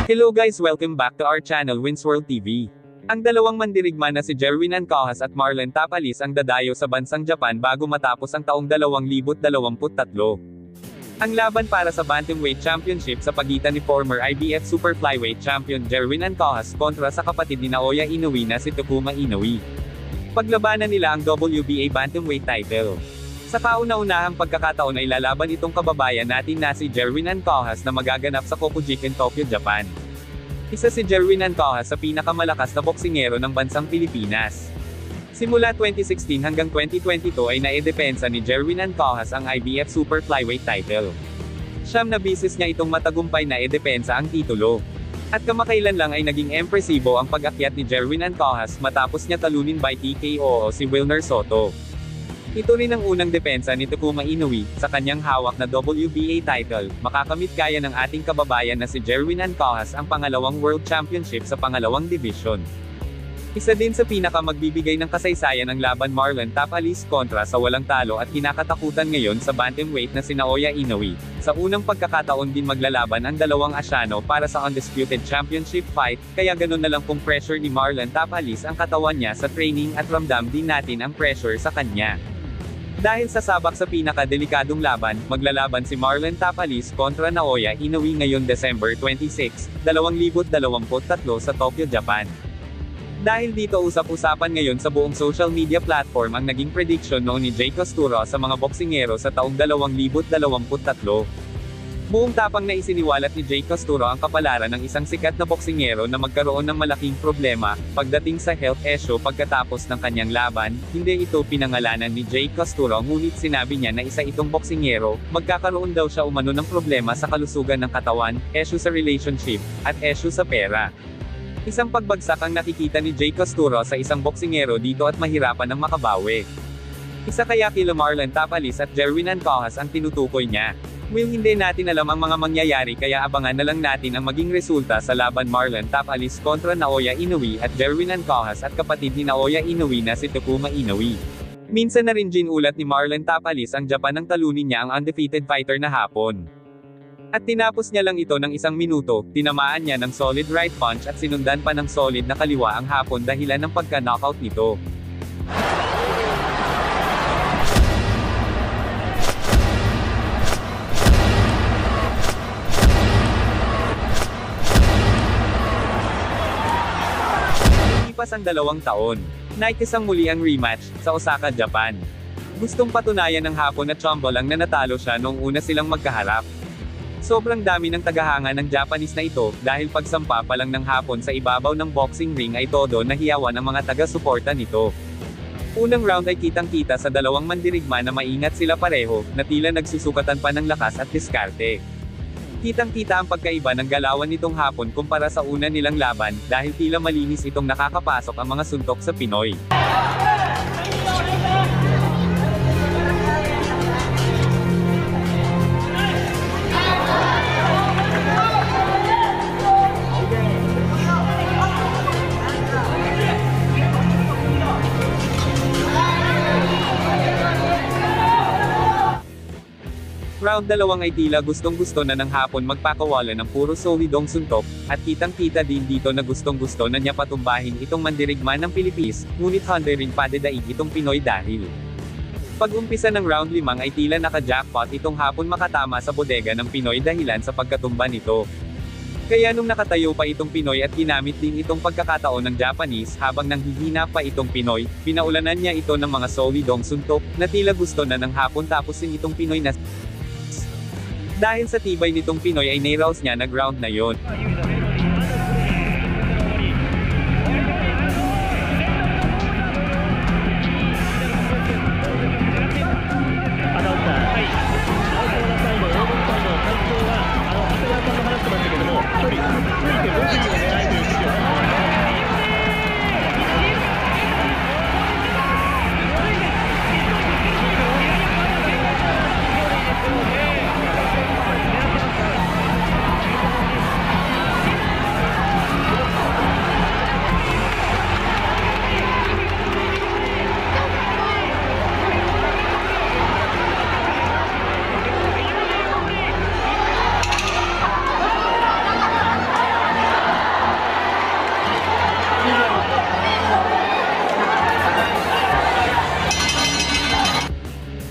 Hello guys, welcome back to our channel Wins World TV. Ang dalawang mandirigma na si Jerwin Ancajas at Marlon Tapalis ang dadayo sa bansang Japan bago matapos ang taong 2023. Ang laban para sa Bantamweight Championship sa pagitan ni former IBF Super Flyweight Champion Jerwin Ancajas kontra sa kapatid ni Naoya Inoue na si Takuma Inoue. Paglabanan nila ang WBA Bantamweight title. Sa kauna-unahang pagkakataon ay lalaban itong kababayan natin na si Jerwin Ancajas na magaganap sa Kokujiken, Tokyo, Japan. Isa si Jerwin Ancajas sa pinakamalakas na boksingero ng bansang Pilipinas. Simula 2016 hanggang 2022 ay naidepensa ni Jerwin Ancajas ang IBF Super Flyweight title. Siyam na bisis niya itong matagumpay na idepensa ang titulo. At kamakailan lang ay naging impresibo ang pag-akyat ni Jerwin Ancajas matapos niya talunin by TKO si Wilner Soto. Ito rin ang unang depensa ni Takuma Inoue sa kanyang hawak na WBA title. Makakamit kaya ng ating kababayan na si Jerwin Ancajas ang pangalawang World Championship sa pangalawang division. Isa din sa pinakamagbibigay ng kasaysayan ang laban Marlon Tapalis kontra sa walang talo at kinakatakutan ngayon sa bantamweight na si Naoya Inoue. Sa unang pagkakataon din maglalaban ang dalawang Asyano para sa undisputed championship fight, kaya ganun na lang kung pressure ni Marlon Tapalis ang katawan niya sa training at ramdam din natin ang pressure sa kanya. Dahil sa sabak sa pinakadelikadong laban, maglalaban si Marlon Tapalis kontra Naoya Inoue ngayon December 26, 2023 sa Tokyo, Japan. Dahil dito usap-usapan ngayon sa buong social media platform ang naging prediction noon ni Jay Costuro sa mga boksingero sa taong 2023. Buong tapang na isiniwalat ni Jay Costuro ang kapalaran ng isang sikat na boksingero na magkaroon ng malaking problema pagdating sa health issue pagkatapos ng kanyang laban. Hindi ito pinangalanan ni Jay Costuro ngunit sinabi niya na isa itong boksingero, magkakaroon daw siya umano ng problema sa kalusugan ng katawan, issue sa relationship, at issue sa pera. Isang pagbagsak ang nakikita ni Jay Costuro sa isang boksingero dito at mahirapan ng makabawi. Isa kaya kila Marlon Tapalis at Jerwin Ancajas ang tinutukoy niya. Will hindi natin alam ang mga mangyayari kaya abangan na lang natin ang maging resulta sa laban Marlon Tapalis kontra Naoya Inoue at Jerwin Ancajas at kapatid ni Naoya Inoue na si Takuma Inoue. Minsan na rin ginulat ni Marlon Tapalis ang Japan nang talunin niya ang undefeated fighter na Hapon. At tinapos niya lang ito ng 1 minuto, tinamaan niya ng solid right punch at sinundan pa ng solid na kaliwa ang Hapon dahilan ng pagka-knockout nito. Pas ang 2 taon. Naikisang muli ang rematch, sa Osaka, Japan. Gustong patunayan ng Hapon at Chombo lang na natalo siya noong una silang magkaharap. Sobrang dami ng tagahanga ng Japanese na ito, dahil pagsampa pa lang ng Hapon sa ibabaw ng boxing ring ay todo nahiyawan ang mga taga-suporta nito. Unang round ay kitang-kita sa dalawang mandirigma na maingat sila pareho, na tila nagsusukatan pa ng lakas at diskarte. Kitang-kita ang pagkaiba ng galawan nitong Hapon kumpara sa una nilang laban, dahil tila malinis itong nakakapasok ang mga suntok sa Pinoy. Round 2 ay tila gustong-gusto na ng Hapon magpakawala ng puro solidong suntok, at kitang-kita din dito na gustong-gusto na niya patumbahin itong mandirigma ng Pilipinas, ngunit hindi rin padedaig itong Pinoy dahil pag-umpisa ng round 5 ay tila naka-jackpot itong Hapon makatama sa bodega ng Pinoy dahilan sa pagkatumba nito. Kaya nung nakatayo pa itong Pinoy at ginamit din itong pagkakataon ng Japanese habang nanghihina pa itong Pinoy, pinaulanan niya ito ng mga solidong suntok, na tila gusto na ng Hapon tapusin itong Pinoy na. Dahil sa tibay nitong Pinoy ay nairaos niya nag-round na yon.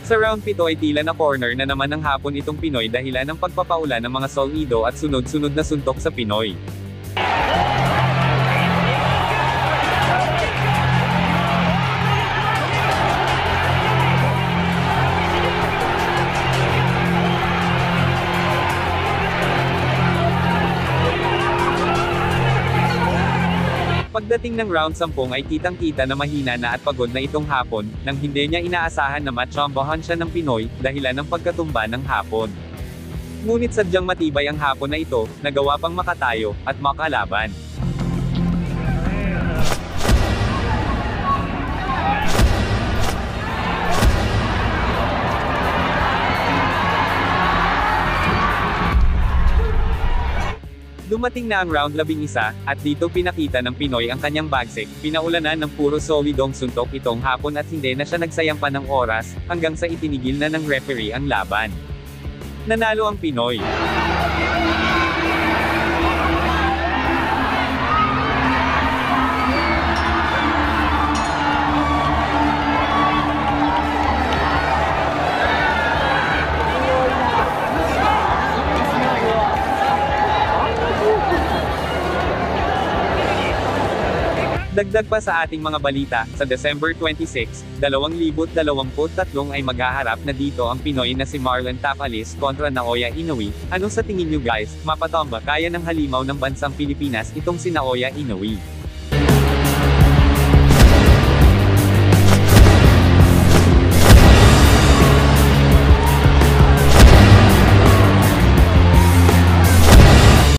Sa round 7 ay tila na corner na naman ng Hapon itong Pinoy dahilan ng pagpapaula ng mga solido at sunod-sunod na suntok sa Pinoy. Pagdating ng round 10 ay kitang-kita na mahina na at pagod na itong Hapon, nang hindi niya inaasahan na matsambahan siya ng Pinoy, dahilan ng pagkatumba ng Hapon. Ngunit sadyang matibay ang Hapon na ito, nagawa pang makatayo, at makalaban. Dumating na ang round 11, at dito pinakita ng Pinoy ang kanyang bagsik, pinaulanan ng puro solidong suntok itong Hapon at hindi na siya nagsayang pa ng oras, hanggang sa itinigil na ng referee ang laban. Nanalo ang Pinoy. Dagdag pa sa ating mga balita, sa December 26, 2023 ay maghaharap na dito ang Pinoy na si Marlon Tapalis kontra Naoya Inoue. Ano sa tingin nyo guys, mapatomba kaya ng halimaw ng bansang Pilipinas itong si Naoya Inoue?